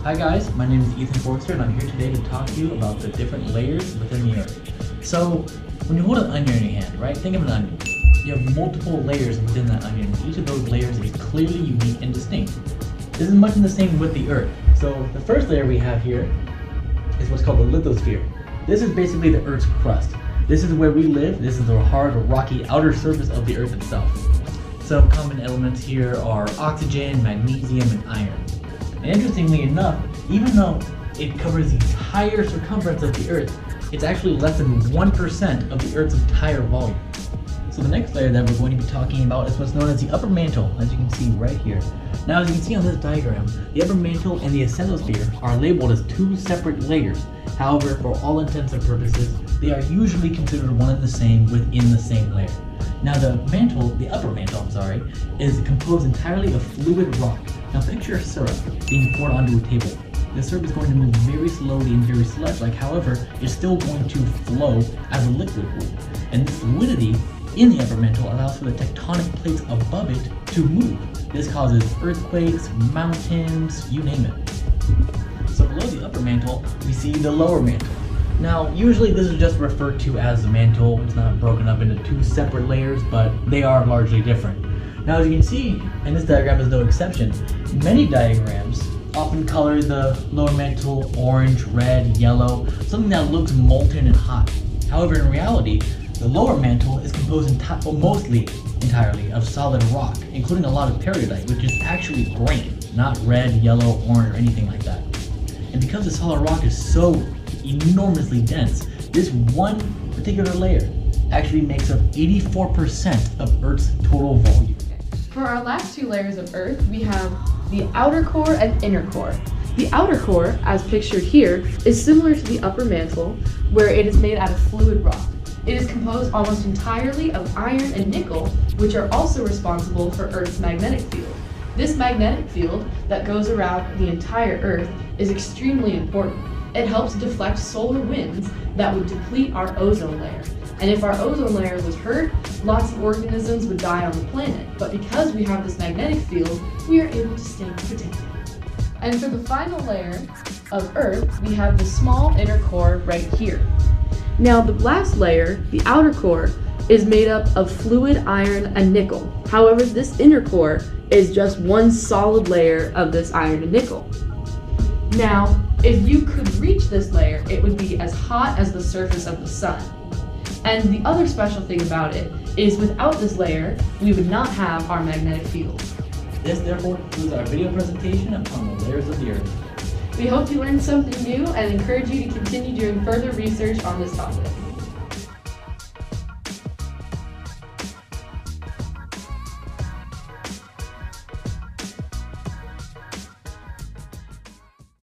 Hi guys, my name is Ethan Föerster and I'm here today to talk to you about the different layers within the earth. So, when you hold an onion in your hand, right, think of an onion. You have multiple layers within that onion. Each of those layers is clearly unique and distinct. This is much in the same with the earth. So, the first layer we have here is what's called the lithosphere. This is basically the earth's crust. This is where we live. This is the hard, rocky outer surface of the earth itself. Some common elements here are oxygen, magnesium, and iron. And interestingly enough, even though it covers the entire circumference of the Earth, it's actually less than 1% of the Earth's entire volume. So the next layer that we're going to be talking about is what's known as the upper mantle, as you can see right here. Now, as you can see on this diagram, the upper mantle and the ascendosphere are labeled as two separate layers. However, for all intents and purposes, they are usually considered one and the same within the same layer. Now the upper mantle, is composed entirely of fluid rock. Now picture a syrup being poured onto a table. The syrup is going to move very slowly and very sludge-like, however, it's still going to flow as a liquid would. And the fluidity in the upper mantle allows for the tectonic plates above it to move. This causes earthquakes, mountains, you name it. So below the upper mantle, we see the lower mantle. Now, usually this is just referred to as the mantle. It's not broken up into two separate layers, but they are largely different. Now, as you can see, and this diagram is no exception, many diagrams often color the lower mantle orange, red, yellow, something that looks molten and hot. However, in reality, the lower mantle is composed mostly entirely of solid rock, including a lot of peridot, which is actually grain, not red, yellow, orange, or anything like that. And because the solid rock is so enormously dense, this one particular layer actually makes up 84% of Earth's total volume. For our last two layers of Earth, we have the outer core and inner core. The outer core, as pictured here, is similar to the upper mantle, where it is made out of fluid rock. It is composed almost entirely of iron and nickel, which are also responsible for Earth's magnetic field. This magnetic field that goes around the entire Earth is extremely important. It helps deflect solar winds that would deplete our ozone layer. And if our ozone layer was hurt, lots of organisms would die on the planet. But because we have this magnetic field, we are able to stay protected. And for the final layer of Earth, we have the small inner core right here. Now the last layer, the outer core, is made up of fluid iron and nickel. However, this inner core is just one solid layer of this iron and nickel. Now, if you could reach this layer, it would be as hot as the surface of the sun. And the other special thing about it is without this layer, we would not have our magnetic field. This therefore concludes our video presentation upon the layers of the Earth. We hope you learned something new and encourage you to continue doing further research on this topic.